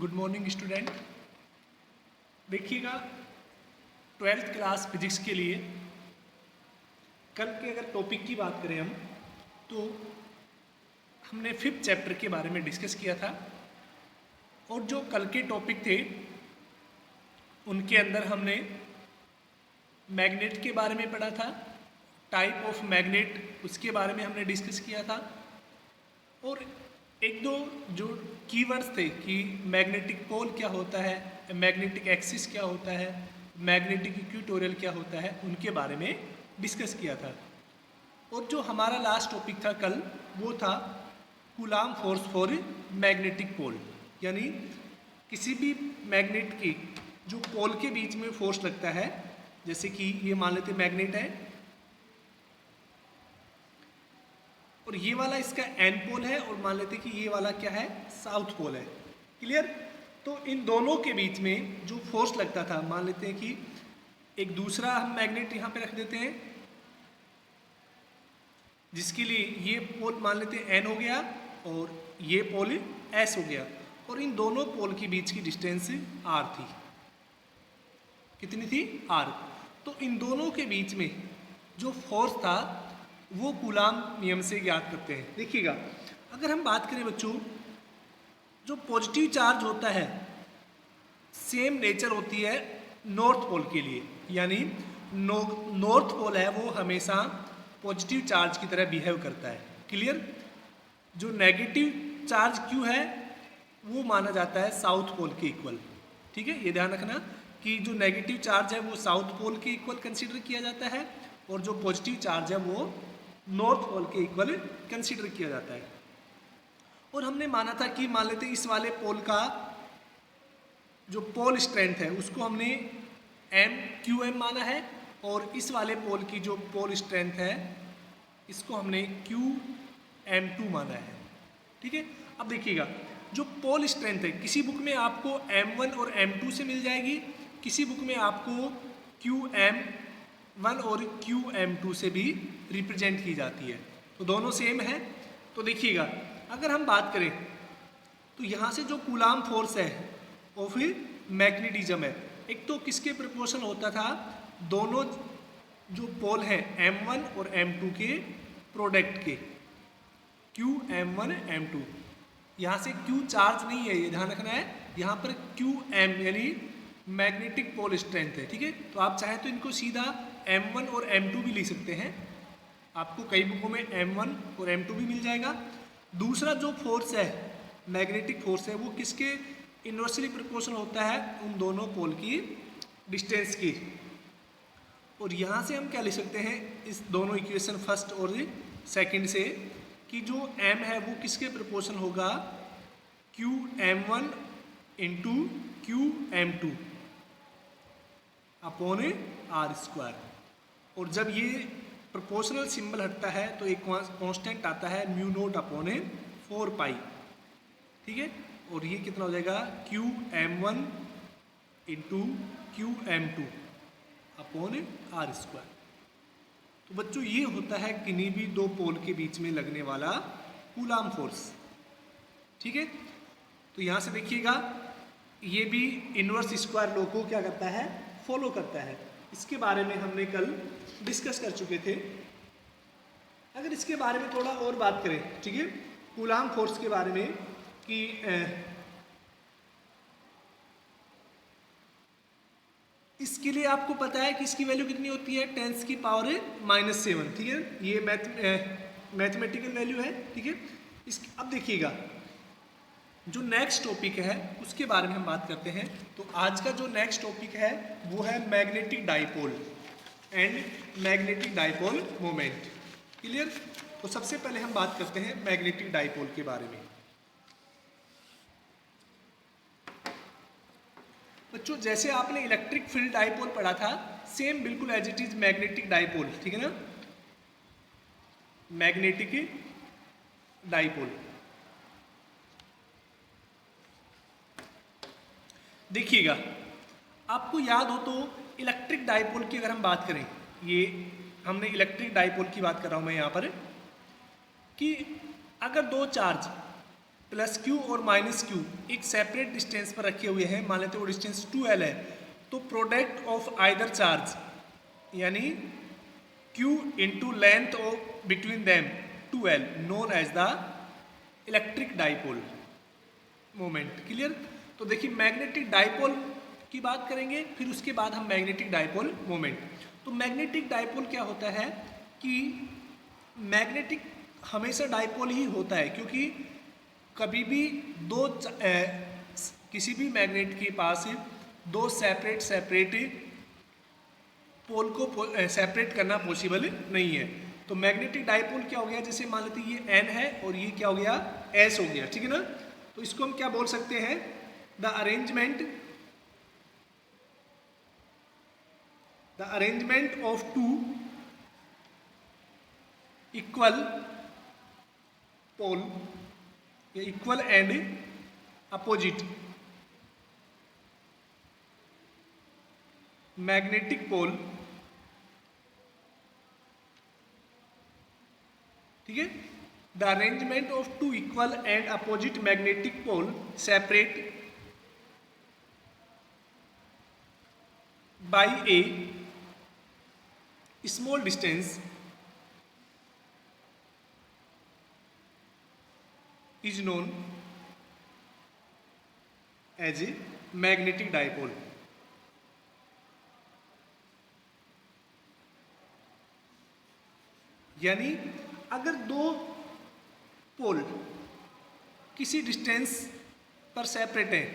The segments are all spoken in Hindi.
Good morning student. देखिएगा 12th क्लास फिजिक्स के लिए कल के अगर टॉपिक की बात करें हम तो हमने 5th चैप्टर के बारे में डिस्कस किया था और जो कल के टॉपिक थे उनके अंदर हमने मैग्नेट के बारे में पढ़ा था, टाइप ऑफ मैग्नेट उसके बारे में हमने डिस्कस किया था और एक दो जो कीवर्ड्स थे कि मैग्नेटिक पोल क्या होता है, मैग्नेटिक एक्सिस क्या होता है, मैग्नेटिक इक्वेटोरियल क्या होता है, उनके बारे में डिस्कस किया था। और जो हमारा लास्ट टॉपिक था कल वो था Coulomb force for magnetic pole, यानी किसी भी मैग्नेट की जो पोल के बीच में फोर्स लगता है, जैसे कि ये मान लेते मैग्नेट है और ये वाला इसका एन पोल है और मान लेते कि ये वाला क्या है, साउथ पोल है। क्लियर? तो इन दोनों के बीच में जो फोर्स लगता था, मान लेते हैं कि एक दूसरा हम मैग्नेट यहाँ पे रख देते हैं जिसके लिए ये पोल मान लेते हैं एन हो गया और ये पोल एस हो गया और इन दोनों पोल के बीच की डिस्टेंस आर थी। कितनी थी? आर। तो इन दोनों के बीच में जो फोर्स था वो कूलाम नियम से ज्ञात करते हैं। देखिएगा अगर हम बात करें बच्चों, जो पॉजिटिव चार्ज होता है सेम नेचर होती है नॉर्थ पोल के लिए, यानी नॉर्थ पोल है वो हमेशा पॉजिटिव चार्ज की तरह बिहेव करता है। क्लियर? जो नेगेटिव चार्ज क्यू है वो माना जाता है साउथ पोल के इक्वल। ठीक है, ये ध्यान रखना कि जो नेगेटिव चार्ज है वो साउथ पोल के इक्वल कंसीडर किया जाता है और जो पॉजिटिव चार्ज है वो नॉर्थ पोल के इक्वल कंसीडर किया जाता है। और हमने माना था कि मान लेते इस वाले पोल का जो पोल स्ट्रेंथ है उसको हमने QM माना है और इस वाले पोल की जो पोल स्ट्रेंथ है इसको हमने QM2 माना है। ठीक है, अब देखिएगा जो पोल स्ट्रेंथ है किसी बुक में आपको M1 और M2 से मिल जाएगी, किसी बुक में आपको QM1 और QM2 से भी रिप्रेजेंट की जाती है, तो दोनों सेम है। तो देखिएगा अगर हम बात करें तो यहाँ से जो कूलाम फोर्स है वो फिर मैग्नेटिज्म है, एक तो किसके प्रोपोर्शनल होता था, दोनों जो पोल हैं M1 और M2 के प्रोडक्ट के, QM1 M2। यहाँ से Q चार्ज नहीं है, ये ध्यान रखना है, यहाँ पर QM यानी मैग्नेटिक पोल स्ट्रेंथ है। ठीक है, तो आप चाहे तो इनको सीधा M1 और M2 भी लिख सकते हैं, आपको कई बुकों में M1 और M2 भी मिल जाएगा। दूसरा जो फोर्स है मैग्नेटिक फोर्स है वो किसके इनवर्सली प्रोपोर्शनल होता है, उन दोनों पोल की डिस्टेंस की। और यहाँ से हम क्या लिख सकते हैं, इस दोनों इक्वेशन फर्स्ट और सेकंड से, कि जो M है वो किसके प्रोपोर्शनल होगा, QM1 into QM2 upon R²। और जब ये प्रोपोर्शनल सिंबल हटता है तो एक कांस्टेंट आता है μ0 अपॉन 4π। ठीक है, और ये कितना हो जाएगा, QM1 into QM2 upon R²। तो बच्चों ये होता है किन्हीं भी दो पोल के बीच में लगने वाला कूलाम फोर्स। ठीक है, तो यहाँ से देखिएगा ये भी इनवर्स स्क्वायर लॉ को क्या करता है, फॉलो करता है। इसके बारे में हमने कल डिस्कस कर चुके थे। अगर इसके बारे में थोड़ा और बात करें, ठीक है, कूलाम फोर्स के बारे में, कि इसके लिए आपको पता है कि इसकी वैल्यू कितनी होती है, 10⁻⁻⁷। ठीक है, ये मैथमेटिकल वैल्यू है। ठीक है, अब देखिएगा जो नेक्स्ट टॉपिक है उसके बारे में हम बात करते हैं। तो आज का जो नेक्स्ट टॉपिक है वो है magnetic dipole and magnetic dipole moment. Clear? तो सबसे पहले हम बात करते हैं मैग्नेटिक डाइपोल के बारे में। बच्चों जैसे आपने इलेक्ट्रिक फील्ड डाइपोल पढ़ा था, सेम बिल्कुल as it is magnetic dipole. ठीक है ना, मैग्नेटिक डाइपोल। देखिएगा आपको याद हो तो इलेक्ट्रिक डाइपोल की अगर हम बात करें, ये हमने इलेक्ट्रिक डाइपोल की बात कर रहा हूं मैं यहाँ पर, कि अगर दो चार्ज प्लस क्यू और माइनस क्यू एक सेपरेट डिस्टेंस पर रखे हुए हैं, मान लेते हैं वो डिस्टेंस 2l है, तो प्रोडक्ट ऑफ आइदर चार्ज यानी q into length of between them 2l known as the electric dipole moment. Clear? तो देखिए मैग्नेटिक डाइपोल की बात करेंगे, फिर उसके बाद हम मैग्नेटिक डाइपोल मोमेंट। तो मैग्नेटिक डाइपोल क्या होता है कि मैग्नेटिक हमेशा डाइपोल ही होता है, क्योंकि कभी भी किसी भी मैग्नेट के पास दो सेपरेट पोल को सेपरेट करना पॉसिबल नहीं है। तो मैग्नेटिक डाइपोल क्या हो गया, जैसे मान लेते हैं ये n है और ये क्या हो गया s हो गया, ठीक है ना। तो इसको हम क्या बोल सकते हैं, the arrangement of two equal pole या equal and opposite magnetic pole, ठीक है। The arrangement of two equal and opposite magnetic pole separate by a small distance is known as a magnetic dipole. यानी अगर दो पोल किसी डिस्टेंस पर सेपरेट हैं,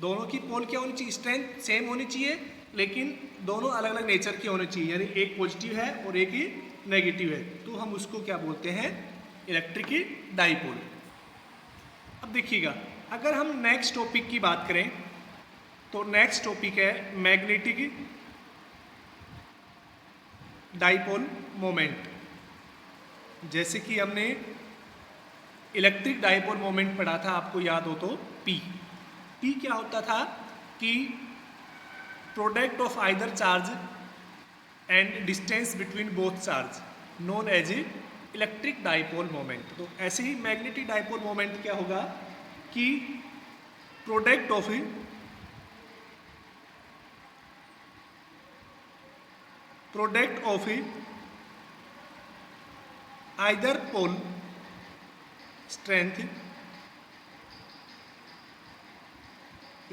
दोनों की पोल क्या होनी चाहिए, स्ट्रेंथ सेम होनी चाहिए, लेकिन दोनों अलग अलग नेचर के होने चाहिए, यानी एक पॉजिटिव है और एक ही नेगेटिव है, तो हम उसको क्या बोलते हैं, इलेक्ट्रिक डाइपोल। अब देखिएगा, अगर हम नेक्स्ट टॉपिक की बात करें तो नेक्स्ट टॉपिक है मैग्नेटिक डाइपोल मोमेंट। जैसे कि हमने इलेक्ट्रिक डाइपोल मोमेंट पढ़ा था, आपको याद हो तो पी क्या होता था कि product of either charge and distance between both charge known as a electric dipole moment. तो ऐसे ही मैग्नेटिक डाइपोल मोमेंट क्या होगा कि product of either pole strength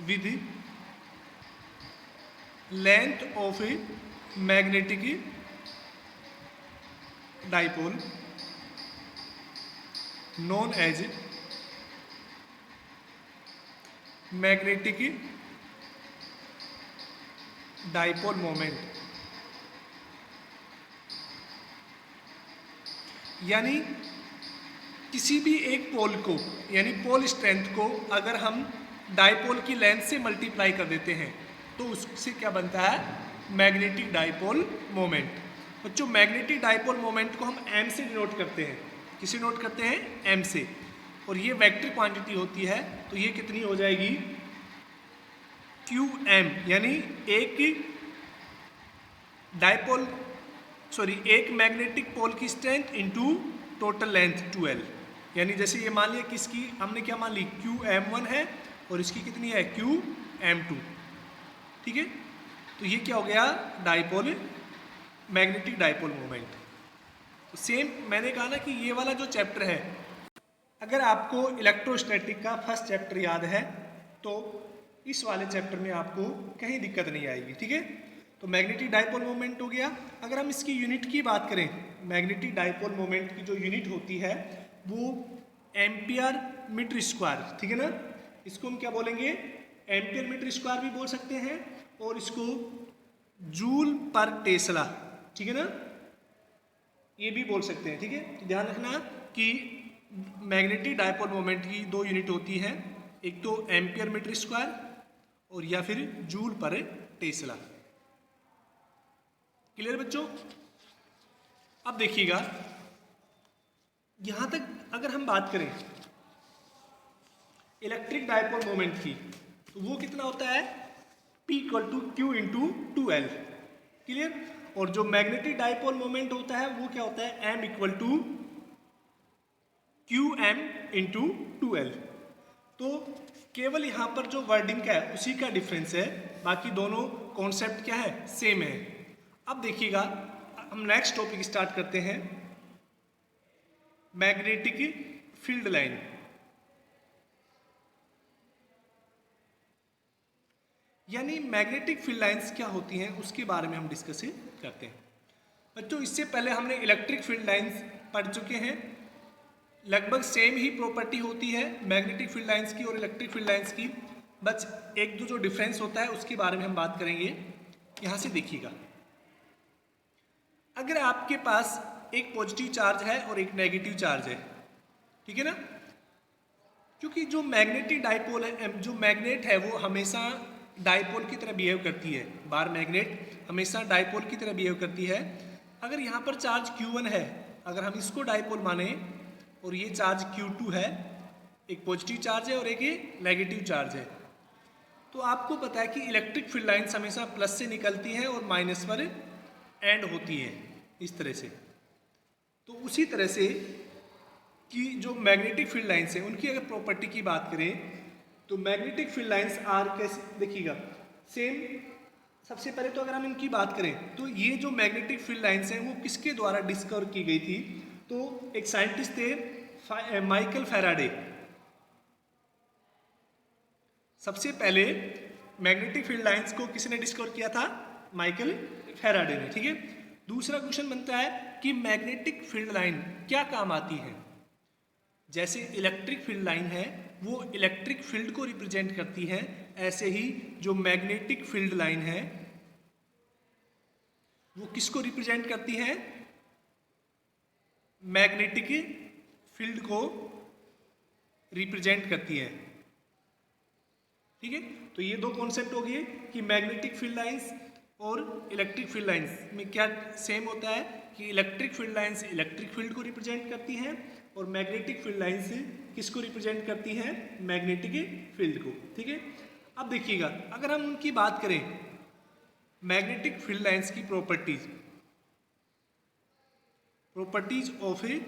with length of a magnetic dipole known as magnetic dipole moment. यानी किसी भी एक पोल को, यानी पोल स्ट्रेंथ को अगर हम डाइपोल की लेंथ से मल्टीप्लाई कर देते हैं तो उससे क्या बनता है, मैग्नेटिक डाइपोल मोमेंट। बच्चों मैग्नेटिक डाइपोल मोमेंट को हम m से डिनोट करते हैं, किसे नोट करते हैं, m से, और ये वेक्टर क्वांटिटी होती है, तो ये कितनी हो जाएगी, qm, यानी एक मैग्नेटिक पोल की strength into total length 2l। यानी जैसे ये मान लिया किसकी हमने क्या मान ली, qm1 है और इसकी कितनी है, qm2, ठीक है। तो ये क्या हो गया, डाइपोल, मैग्नेटिक डाइपोल मोमेंट। तो सेम मैंने कहा ना कि ये वाला जो चैप्टर है, अगर आपको इलेक्ट्रोस्टैटिक का फर्स्ट चैप्टर याद है तो इस वाले चैप्टर में आपको कहीं दिक्कत नहीं आएगी, ठीक है। तो मैग्नेटिक डाइपोल मोमेंट हो गया। अगर हम इसकी यूनिट की बात करें, मैग्नेटिक डाइपोल मोमेंट की जो यूनिट होती है वो एम्पियर मीटर स्क्वायर, ठीक है ना। इसको हम क्या बोलेंगे, एम्पियर मीटर स्क्वायर भी बोल सकते हैं और इसको जूल पर टेस्ला, ठीक है ना, ये भी बोल सकते हैं, ठीक है। तो ध्यान रखना कि मैग्नेटिक डाइपोल मोमेंट की दो यूनिट होती हैं, एक तो एम्पियर मीटर स्क्वायर और या फिर जूल पर टेस्ला। क्लियर बच्चों? अब देखिएगा, यहां तक अगर हम बात करें इलेक्ट्रिक डाइपोल मोमेंट की, तो वो कितना होता है, P equal to Q into 2L। Clear? और जो मैग्नेटिक डाइपोल मोमेंट होता है वो क्या होता है, M equal to QM into 2L। तो केवल यहाँ पर जो वर्डिंग का है उसी का डिफरेंस है, बाकी दोनों कॉन्सेप्ट क्या है, सेम है। अब देखिएगा, हम नेक्स्ट टॉपिक स्टार्ट करते हैं, मैग्नेटिक फील्ड लाइन। यानी मैग्नेटिक फील्ड लाइंस क्या होती हैं उसके बारे में हम डिस्कस करते हैं। बच्चों, इससे पहले हमने इलेक्ट्रिक फील्ड लाइंस पढ़ चुके हैं। लगभग सेम ही प्रॉपर्टी होती है मैग्नेटिक फील्ड लाइंस की और इलेक्ट्रिक फील्ड लाइंस की, बस एक दो जो डिफरेंस होता है उसके बारे में हम बात करेंगे। यहाँ से देखिएगा, अगर आपके पास एक पॉजिटिव चार्ज है और एक नेगेटिव चार्ज है, ठीक है ना, क्योंकि जो मैग्नेटिक डाइपोल है, जो मैग्नेट है वो हमेशा डाइपोल की तरह बिहेव करती है, बार मैग्नेट हमेशा डाइपोल की तरह बिहेव करती है। अगर यहाँ पर चार्ज Q1 है, अगर हम इसको डाइपोल माने और ये चार्ज Q2 है, एक पॉजिटिव चार्ज है और एक ये नेगेटिव चार्ज है, तो आपको पता है कि इलेक्ट्रिक फील्ड लाइंस हमेशा प्लस से निकलती हैं और माइनस पर एंड होती है, इस तरह से। तो उसी तरह से कि जो मैग्नेटिक फील्ड लाइंस हैं उनकी अगर प्रॉपर्टी की बात करें तो मैग्नेटिक फील्ड लाइंस आर कैसे, देखिएगा सेम। सबसे पहले तो अगर हम इनकी बात करें तो ये जो मैग्नेटिक फील्ड लाइंस हैं वो किसके द्वारा डिस्कवर की गई थी, तो एक साइंटिस्ट थे माइकल फैराडे। सबसे पहले मैग्नेटिक फील्ड लाइंस को किसने डिस्कवर किया था, माइकल फैराडे ने, ठीक है। दूसरा क्वेश्चन बनता है कि मैग्नेटिक फील्ड लाइन क्या काम आती है। जैसे इलेक्ट्रिक फील्ड लाइन है वो इलेक्ट्रिक फील्ड को रिप्रेजेंट करती है, ऐसे ही जो मैग्नेटिक फील्ड लाइन है वो किसको रिप्रेजेंट करती है, मैग्नेटिक फील्ड को रिप्रेजेंट करती है, ठीक है। तो ये दो कॉन्सेप्ट हो गए कि मैग्नेटिक फील्ड लाइंस और इलेक्ट्रिक फील्ड लाइंस में क्या सेम होता है कि electric field lines electric field को रिप्रेजेंट करती हैं और मैग्नेटिक फील्ड लाइंस किसको रिप्रेजेंट करती हैं, मैग्नेटिक फील्ड को, ठीक है। अब देखिएगा, अगर हम उनकी बात करें मैग्नेटिक फील्ड लाइंस की properties of a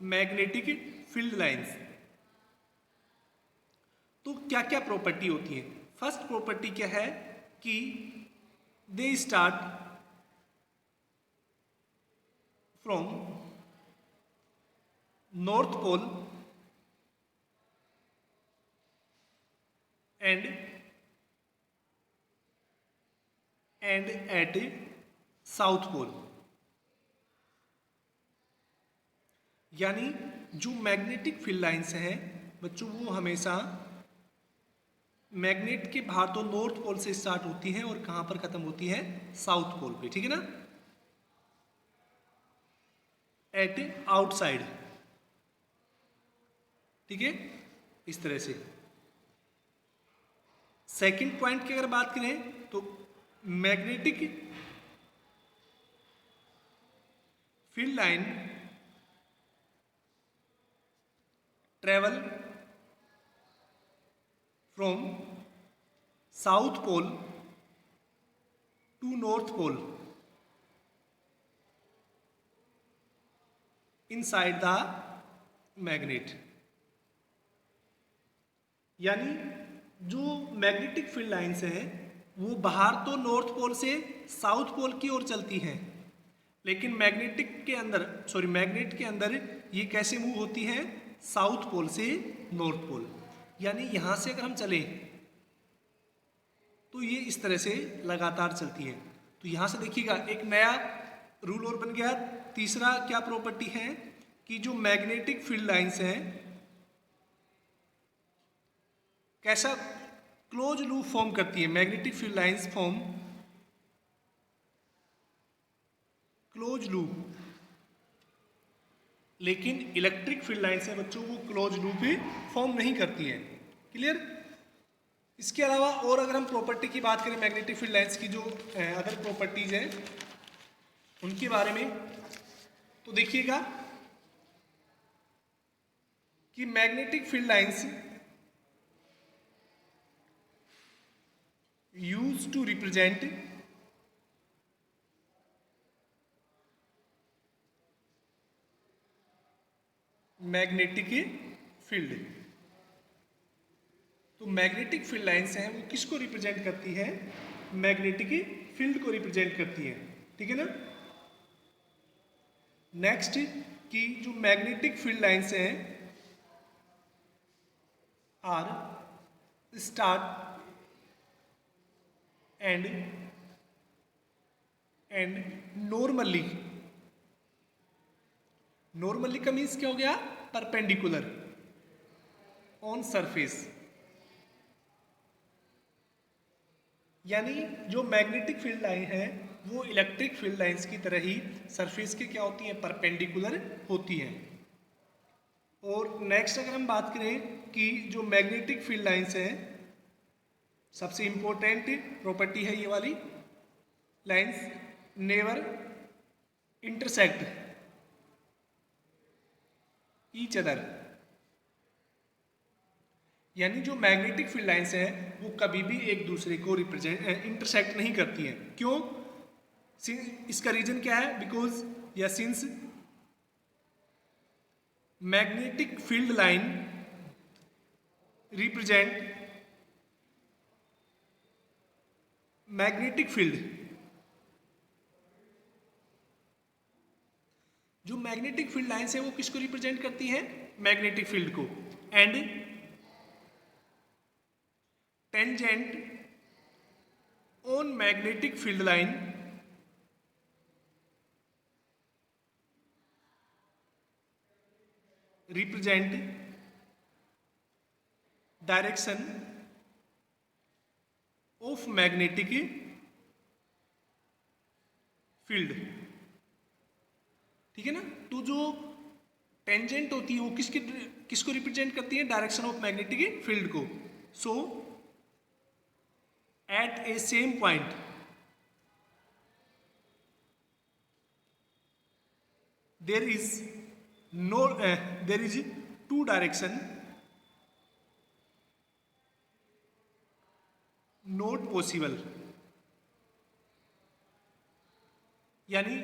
magnetic field lines, तो क्या क्या प्रॉपर्टी होती है। फर्स्ट प्रॉपर्टी क्या है कि they start from north pole end at south pole. यानी जो मैग्नेटिक फील्ड लाइंस हैं बच्चों वो हमेशा मैग्नेट के बाहर तो नॉर्थ पोल से स्टार्ट होती हैं और कहां पर खत्म होती है, साउथ पोल पे, ठीक है ना, एट आउटसाइड, ठीक है, इस तरह से। सेकंड पॉइंट की अगर बात करें तो magnetic field line travel from south pole to north pole inside the magnet. यानी जो मैग्नेटिक फील्ड लाइंस हैं वो बाहर तो नॉर्थ पोल से साउथ पोल की ओर चलती हैं, लेकिन मैग्नेट के अंदर ये कैसे मूव होती हैं, साउथ पोल से नॉर्थ पोल। यानी यहां से अगर हम चलें तो ये इस तरह से लगातार चलती है। तो यहां से देखिएगा एक नया रूल और बन गया। तीसरा क्या प्रॉपर्टी है कि जो मैग्नेटिक फील्ड लाइंस हैं कैसा क्लोज लूप फॉर्म करती है, magnetic field lines form close loop, लेकिन इलेक्ट्रिक फील्ड लाइंस है बच्चों वो क्लोज लूप ही फॉर्म नहीं करती है। क्लियर। इसके अलावा और अगर हम प्रॉपर्टी की बात करें मैग्नेटिक फील्ड लाइंस की जो अदर प्रॉपर्टीज हैं उनके बारे में, तो देखिएगा कि magnetic field lines use to represent magnetic field. तो मैग्नेटिक फील्ड लाइंस हैं वो किसको रिप्रेजेंट करती है? मैग्नेटिक फील्ड को रिप्रेजेंट करती है, ठीक है ना। नेक्स्ट कि जो मैग्नेटिक फील्ड लाइंस हैं आर स्टार्ट एंड नॉर्मली का मीन्स क्या हो गया? Perpendicular on surface. यानी जो मैग्नेटिक फील्ड लाइन है वो इलेक्ट्रिक फील्ड लाइंस की तरह ही सरफेस के क्या होती हैं? परपेंडिकुलर होती हैं। और नेक्स्ट अगर हम बात करें कि जो मैग्नेटिक फील्ड लाइंस हैं, सबसे इंपॉर्टेंट प्रॉपर्टी है ये वाली, lines never intersect each other. यानी जो मैग्नेटिक फील्ड लाइंस हैं वो कभी भी एक दूसरे को इंटरसेक्ट नहीं करती हैं। क्यों? इसका रीजन क्या है? बिकॉज या since magnetic field line represent magnetic field, जो मैग्नेटिक फील्ड लाइंस है वो किसको रिप्रेजेंट करती है? मैग्नेटिक फील्ड को। And tangent on magnetic field line represent direction of magnetic field, ठीक है ना। तो जो टेंजेंट होती है वो किसको रिप्रेजेंट करती है? डायरेक्शन ऑफ मैग्नेटिक फील्ड को। So at a same point there is two direction not possible. यानी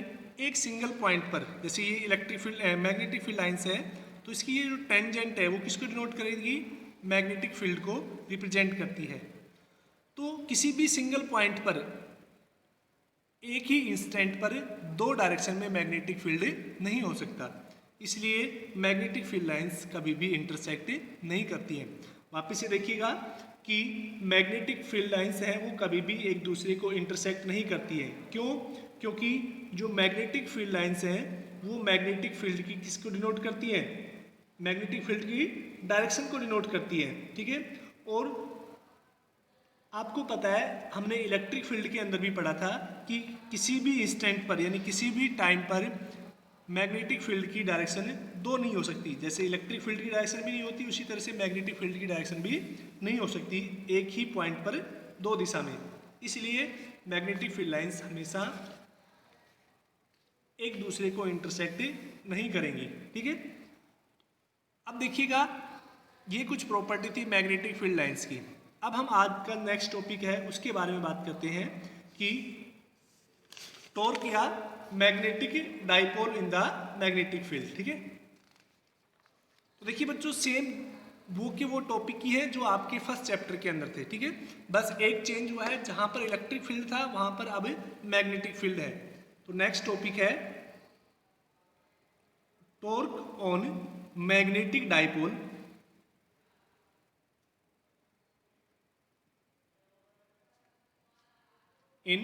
एक सिंगल पॉइंट पर, जैसे ये electric field magnetic field lines है, तो इसकी ये जो टेंजेंट है वो किसको डिनोट करेगी? मैग्नेटिक फील्ड को रिप्रेजेंट करती है। तो किसी भी सिंगल पॉइंट पर एक ही इंस्टेंट पर दो डायरेक्शन में मैग्नेटिक फील्ड नहीं हो सकता, इसलिए मैग्नेटिक फील्ड लाइंस कभी भी इंटरसेक्ट नहीं करती हैं। वापस से देखिएगा कि मैग्नेटिक फील्ड लाइंस है वो कभी भी एक दूसरे को इंटरसेक्ट नहीं करती है। क्यों? क्योंकि जो मैग्नेटिक फील्ड लाइंस हैं वो मैग्नेटिक फील्ड की किसको डिनोट करती है? मैग्नेटिक फील्ड की डायरेक्शन को डिनोट करती है, ठीक है। और आपको पता है हमने इलेक्ट्रिक फील्ड के अंदर भी पढ़ा था कि किसी भी इंस्टेंट पर यानी किसी भी टाइम पर मैग्नेटिक फील्ड की डायरेक्शन दो नहीं हो सकती। जैसे इलेक्ट्रिक फील्ड की डायरेक्शन भी नहीं होती, उसी तरह से मैग्नेटिक फील्ड की डायरेक्शन भी नहीं हो सकती एक ही पॉइंट पर दो दिशा में। इसलिए मैग्नेटिक फील्ड लाइंस हमेशा एक दूसरे को इंटरसेक्ट नहीं करेंगी, ठीक है। अब देखिएगा ये कुछ प्रॉपर्टी थी मैग्नेटिक फील्ड लाइंस की। अब हम आज का नेक्स्ट टॉपिक है उसके बारे में बात करते हैं कि टॉर्क या magnetic dipole in the magnetic field, ठीक है। तो देखिए बच्चों सेम बुक के वो टॉपिक की है जो आपके फर्स्ट चैप्टर के अंदर थे, ठीक है। बस एक चेंज हुआ है, जहां पर इलेक्ट्रिक फील्ड था वहां पर अब मैग्नेटिक फील्ड है। तो नेक्स्ट टॉपिक है torque on magnetic dipole in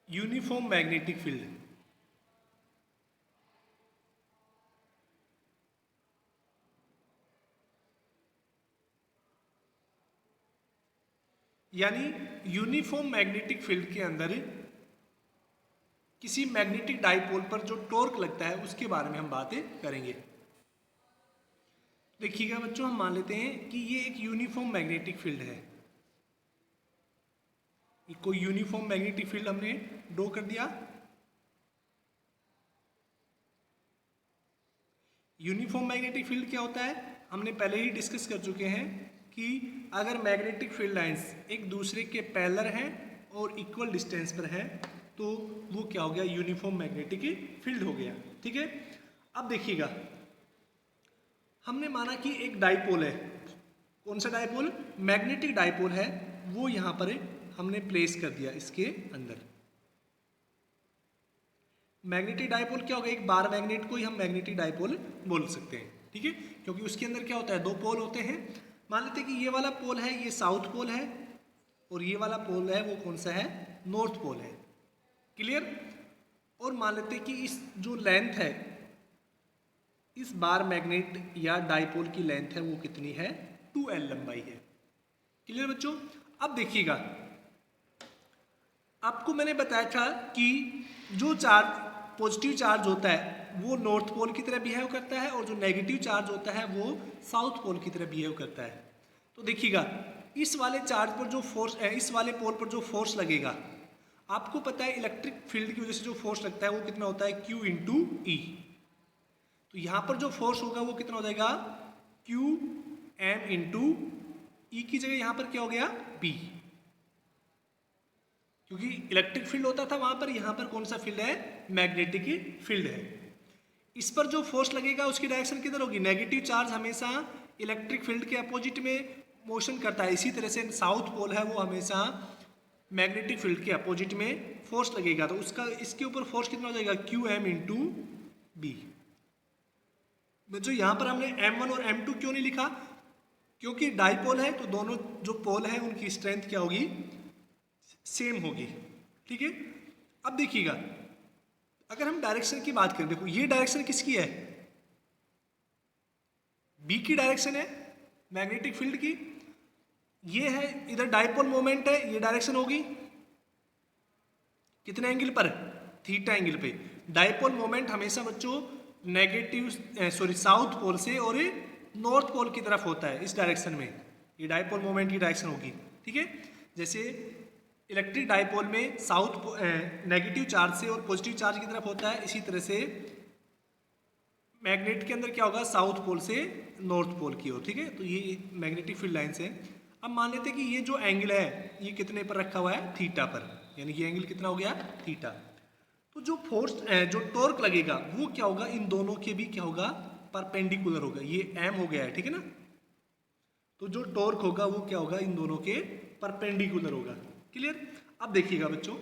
uniform magnetic field. यानी यूनिफॉर्म मैग्नेटिक फील्ड के अंदर किसी मैग्नेटिक डाइपोल पर जो टॉर्क लगता है उसके बारे में हम बातें करेंगे। देखिएगा बच्चों हम मान लेते हैं कि ये एक यूनिफॉर्म मैग्नेटिक फील्ड है, कोई यूनिफॉर्म मैग्नेटिक फील्ड हमने ड्रॉ कर दिया। यूनिफॉर्म मैग्नेटिक फील्ड क्या होता है हमने पहले ही डिस्कस कर चुके हैं कि अगर मैग्नेटिक फील्ड लाइंस एक दूसरे के पैरेलल हैं और इक्वल डिस्टेंस पर है तो वो क्या हो गया? यूनिफॉर्म मैग्नेटिक फील्ड हो गया, ठीक है। अब देखिएगा हमने माना कि एक डाइपोल है, कौन सा डाइपोल, मैग्नेटिक डाइपोल है, वो यहाँ पर हमने प्लेस कर दिया इसके अंदर। मैग्नेटिक डाइपोल क्या होगा, एक बार मैग्नेट को ही हम मैग्नेटिक डाइपोल बोल सकते हैं, ठीक है, क्योंकि उसके अंदर क्या होता है, दो पोल होते हैं। मान लेते हैं कि ये वाला पोल है, ये साउथ पोल है, और ये वाला पोल है वो कौन सा है, नॉर्थ पोल है, क्लियर। और मान लेते हैं कि इस जो लेंथ है, इस बार मैग्नेट या डाइपोल की लेंथ है वो कितनी है, 2L लंबाई है, क्लियर बच्चों। अब देखिएगा, आपको मैंने बताया था कि जो चार्ज, पॉजिटिव चार्ज होता है वो नॉर्थ पोल की तरह बिहेव करता है, और जो नेगेटिव चार्ज होता है वो साउथ पोल की तरह बिहेव करता है। तो देखिएगा, इस वाले चार्ज पर जो फोर्स, इस वाले पोल पर जो फोर्स लगेगा, आपको पता है इलेक्ट्रिक फील्ड की वजह से जो फोर्स लगता है वो कितना होता है, Q इंटू ई। तो यहाँ पर जो फोर्स होगा वो कितना हो जाएगा, Q M इंटू ई की जगह यहाँ पर क्या हो गया, B, क्योंकि इलेक्ट्रिक फील्ड होता था वहां पर, यहाँ पर कौन सा फील्ड है, मैग्नेटिक फील्ड है। इस पर जो फोर्स लगेगा उसकी डायरेक्शन किधर होगी, नेगेटिव चार्ज हमेशा इलेक्ट्रिक फील्ड के अपोजिट में मोशन करता है, इसी तरह से साउथ पोल है वो हमेशा मैग्नेटिक फील्ड के अपोजिट में फोर्स लगेगा, तो उसका इसके ऊपर फोर्स कितना हो जाएगा, QM इंटू बी। जो यहाँ पर हमने M1 और M2 क्यों नहीं लिखा, क्योंकि डाइपोल है तो दोनों जो पोल है उनकी स्ट्रेंथ क्या होगी, सेम होगी, ठीक है। अब देखिएगा, अगर हम डायरेक्शन की बात करें, देखो ये डायरेक्शन किसकी है, बी की डायरेक्शन है मैग्नेटिक फील्ड की, ये है इधर डाइपोल मोमेंट है, ये डायरेक्शन होगी कितने एंगल पर, थीटा एंगल पे। डाइपोल मोमेंट हमेशा बच्चों नेगेटिव साउथ पोल से और नॉर्थ पोल की तरफ होता है, इस डायरेक्शन में ये डाइपोल मोमेंट की डायरेक्शन होगी, ठीक है। जैसे इलेक्ट्रिक डाइपोल में साउथ नेगेटिव चार्ज से और पॉजिटिव चार्ज की तरफ होता है, इसी तरह से मैग्नेट के अंदर क्या होगा, साउथ पोल से नॉर्थ पोल की ओर, ठीक है। तो ये मैग्नेटिक फील्ड लाइन से। अब मान लेते हैं कि ये जो एंगल है ये कितने पर रखा हुआ है, थीटा पर, यानी ये एंगल कितना हो गया, थीटा। तो जो फोर्स, जो टॉर्क लगेगा वो क्या होगा, इन दोनों के भी क्या होगा, परपेंडिकुलर होगा, ये M हो गया है, ठीक है ना। तो जो टॉर्क होगा वो क्या होगा, इन दोनों के परपेंडिकुलर होगा, क्लियर। अब देखिएगा बच्चों,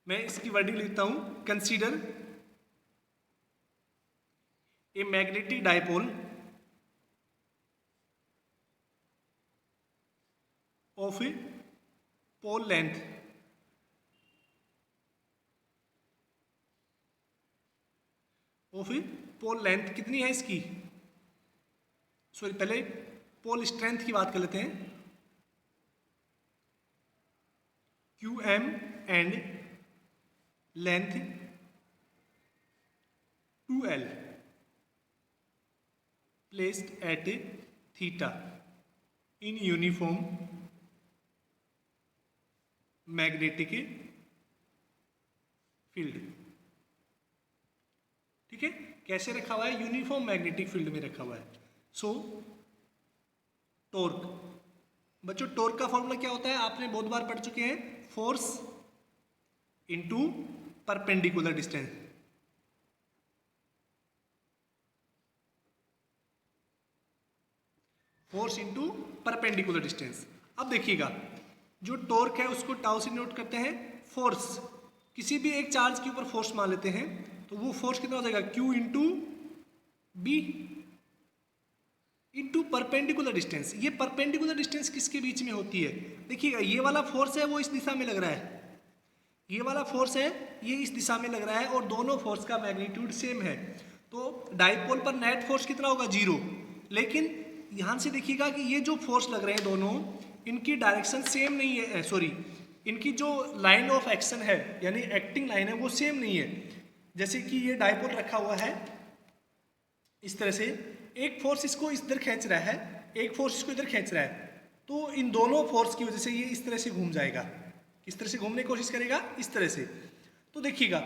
मैं इसकी वर्डिंग लिखता हूं, consider a magnetic dipole of a pole length कितनी है इसकी, सॉरी पहले पोल स्ट्रेंथ की बात कर लेते हैं, QM and length 2L placed at theta in uniform magnetic field, ठीक है। कैसे रखा हुआ है, यूनिफॉर्म मैग्नेटिक फील्ड में रखा हुआ है। सो टॉर्क, बच्चों टॉर्क का फॉर्मूला क्या होता है, आपने बहुत बार पढ़ चुके हैं, force into perpendicular distance. Force into perpendicular distance. अब देखिएगा, जो टॉर्क है उसको टाउ से नोट करते हैं, फोर्स किसी भी एक चार्ज के ऊपर फोर्स मान लेते हैं, तो वो फोर्स कितना हो जाएगा, Q into B into perpendicular distance. ये परपेंडिकुलर डिस्टेंस किसके बीच में होती है, देखिएगा ये वाला फोर्स है वो इस दिशा में लग रहा है, ये वाला फोर्स है ये इस दिशा में लग रहा है, और दोनों फोर्स का मैग्नीट्यूड सेम है, तो डाइपोल पर नेट फोर्स कितना होगा, 0। लेकिन ध्यान से देखिएगा कि ये जो फोर्स लग रहे हैं दोनों, इनकी डायरेक्शन सेम नहीं है, सॉरी इनकी जो लाइन ऑफ एक्शन है यानी एक्टिंग लाइन है वो सेम नहीं है। जैसे कि ये डाइपोल रखा हुआ है इस तरह से, एक फोर्स इसको इधर खींच रहा है, एक फोर्स इसको इधर खींच रहा है, तो इन दोनों फोर्स की वजह से ये इस तरह से घूम जाएगा, किस तरह से घूमने की कोशिश करेगा, इस तरह से। तो देखिएगा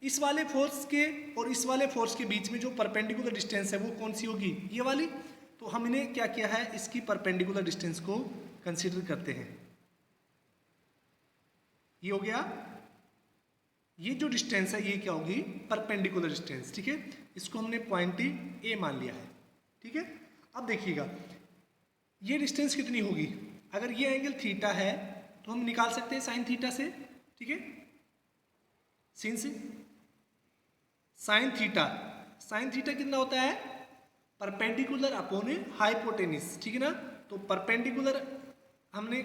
इस वाले फोर्स के और इस वाले फोर्स के बीच में जो परपेंडिकुलर डिस्टेंस है वो कौन सी होगी, ये वाली। तो हमने क्या किया है, इसकी परपेंडिकुलर डिस्टेंस को कंसीडर करते हैं, ये हो गया, ये जो डिस्टेंस है ये क्या होगी, परपेंडिकुलर डिस्टेंस, ठीक है। इसको हमने पॉइंट ए मान लिया है, ठीक है। अब देखिएगा ये डिस्टेंस कितनी होगी, अगर ये एंगल थीटा है तो हम निकाल सकते हैं साइन थीटा से, ठीक है। सिंस साइन थीटा कितना होता है, परपेंडिकुलर अपॉन हाइपोटेनिस, ठीक है ना। तो परपेंडिकुलर हमने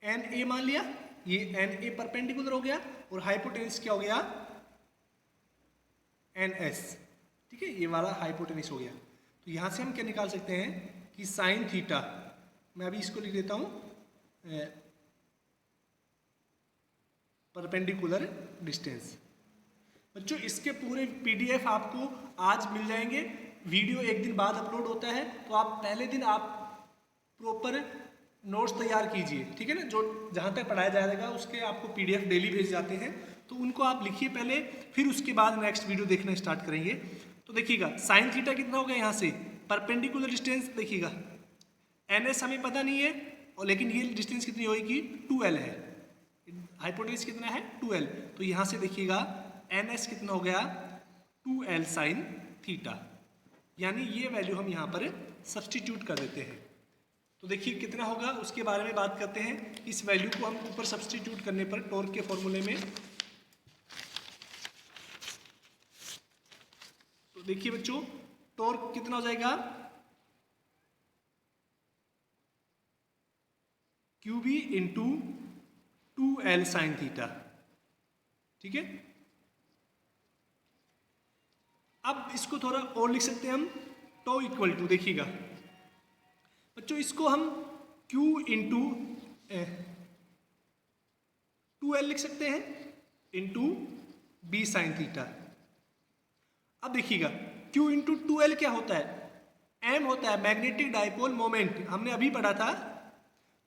एन ए मान लिया, ये एन ए परपेंडिकुलर हो गया, और हाइपोटेनिस क्या हो गया, एन एस, ठीक है, ये वाला हाइपोटेनिस हो गया। तो यहाँ से हम क्या निकाल सकते हैं कि साइन थीटा, मैं अभी इसको लिख देता हूँ परपेंडिकुलर डिस्टेंस। बच्चों इसके पूरे पीडीएफ आपको आज मिल जाएंगे, वीडियो एक दिन बाद अपलोड होता है, तो आप पहले दिन आप प्रॉपर नोट्स तैयार कीजिए, ठीक है ना। जो जहाँ तक पढ़ाया जाएगा उसके आपको पीडीएफ डेली भेज जाते हैं, तो उनको आप लिखिए पहले, फिर उसके बाद नेक्स्ट वीडियो देखना स्टार्ट करेंगे। तो देखिएगा साइन थीटा कितना हो गया, यहाँ से परपेंडिकुलर डिस्टेंस देखिएगा एन एस हमें पता नहीं है, और लेकिन ये डिस्टेंस कितनी होगी, 2l है, हाइपोटेनिस कितना है 2l, तो यहाँ से देखिएगा एन एस कितना हो गया 2l साइन थीटा, यानी ये वैल्यू हम यहाँ पर सब्सटीट्यूट कर देते हैं। तो देखिए कितना होगा उसके बारे में बात करते हैं। इस वैल्यू को हम ऊपर सब्सटीट्यूट करने पर टॉर्क के फॉर्मूले में, तो देखिए बच्चों टॉर्क कितना हो जाएगा, QB into 2l sine theta, ठीक है। अब इसको थोड़ा और लिख सकते हैं हम, टो इक्वल टू, देखिएगा बच्चों इसको हम Q इंटू 2l लिख सकते हैं इंटू B साइन थीटा। अब देखिएगा Q इंटू 2l क्या होता है, M होता है मैग्नेटिक डाइपोल मोमेंट, हमने अभी पढ़ा था।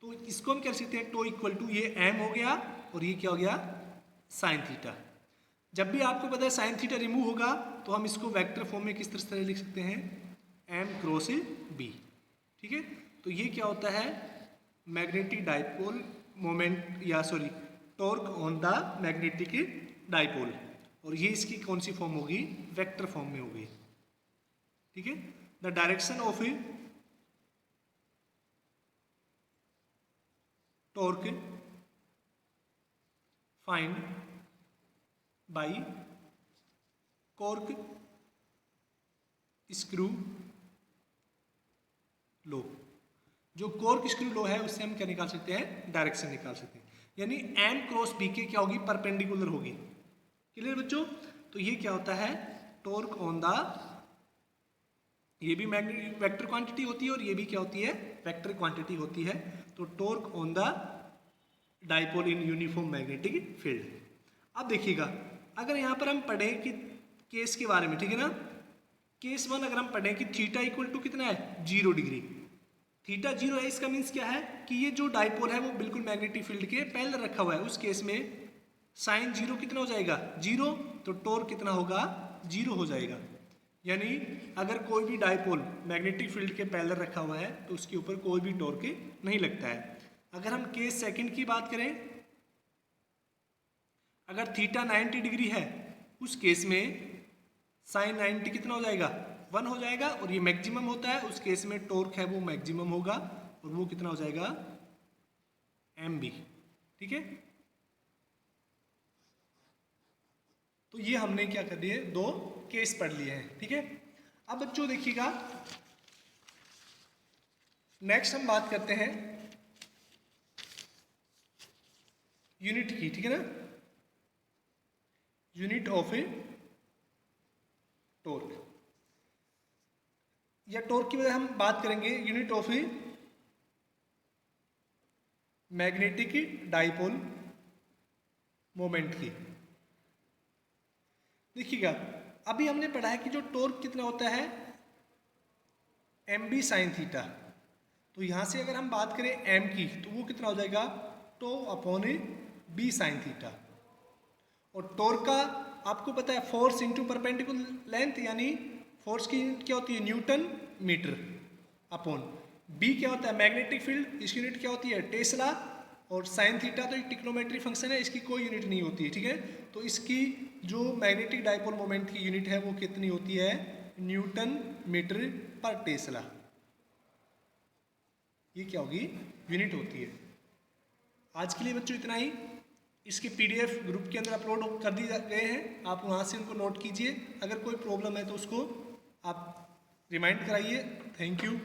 तो इसको हम क्या लिख सकते हैं, टो इक्वल टू ये M हो गया और ये क्या हो गया साइन थीटा। जब भी आपको पता है साइन थीटा रिमूव होगा तो हम इसको वेक्टर फॉर्म में किस तरह से लिख सकते हैं, M क्रॉस B, ठीक है। तो ये क्या होता है, मैग्नेटिक डाइपोल मोमेंट, या sorry torque on the magnetic dipole, और ये इसकी कौन सी फॉर्म होगी, वेक्टर फॉर्म में होगी, ठीक है। The direction of torque find by cork screw लो। जो कॉर्क स्क्रू लो है उससे हम क्या निकाल सकते हैं, डायरेक्शन निकाल सकते हैं, यानी M क्रॉस B के क्या होगी, परपेंडिकुलर होगी। क्लियर बच्चों। तो ये क्या होता है, टॉर्क ऑन द, ये भी मैग्नेटिक वेक्टर क्वांटिटी होती है और ये भी क्या होती है, वेक्टर क्वांटिटी होती है। तो torque on the dipole in uniform magnetic field. अब देखिएगा अगर यहाँ पर हम पढ़ें कि केस के बारे में, ठीक है ना, केस 1 अगर हम पढ़ें कि थीटा इक्वल टू कितना है 0 डिग्री, थीटा 0 है, इसका मीन्स क्या है कि ये जो डाइपोल है वो बिल्कुल मैग्नेटिक फील्ड के पैरेलल रखा हुआ है। उस केस में साइन 0 कितना हो जाएगा 0, तो टॉर्क कितना होगा 0 हो जाएगा। यानी अगर कोई भी डाइपोल मैग्नेटिक फील्ड के पैरेलल रखा हुआ है तो उसके ऊपर कोई भी टॉर्क नहीं लगता है। अगर हम केस सेकंड की बात करें, अगर थीटा 90 डिग्री है उस केस में साइन 90 कितना हो जाएगा 1 हो जाएगा, और ये मैक्सिमम होता है, उस केस में टॉर्क है वो मैक्सिमम होगा और वो कितना हो जाएगा MB, ठीक है। तो ये हमने क्या कर दिए, 2 केस पढ़ लिए हैं, ठीक है। अब बच्चों देखिएगा नेक्स्ट हम बात करते हैं यूनिट की, ठीक है ना, यूनिट ऑफ ए टॉर्क, या टॉर्क की वजह हम बात करेंगे unit of a magnetic dipole moment की। देखिएगा अभी हमने पढ़ा है कि जो टॉर्क कितना होता है MB साइन थीटा, तो यहाँ से अगर हम बात करें M की तो वो कितना हो जाएगा tau upon B sine theta, और टॉर्क का आपको पता है फोर्स इंटू परपेंडिकुलर लेंथ, यानी फोर्स की यूनिट क्या होती है न्यूटन मीटर, अपॉन B क्या होता है मैग्नेटिक फील्ड, इसकी यूनिट क्या होती है टेस्ला, और साइन थीटा तो एक ट्रिग्नोमेट्री फंक्शन है, इसकी कोई यूनिट नहीं होती है, ठीक है। तो इसकी जो मैग्नेटिक डाइपोल मोमेंट की यूनिट है वो कितनी होती है न्यूटन मीटर पर टेस्ला। ये क्या होगी? यूनिट होती है। आज के लिए बच्चों इतना ही। इसके पीडीएफ ग्रुप के अंदर अपलोड कर दिए गए हैं, आप वहाँ से उनको नोट कीजिए। अगर कोई प्रॉब्लम है तो उसको आप रिमाइंड कराइए। Thank you.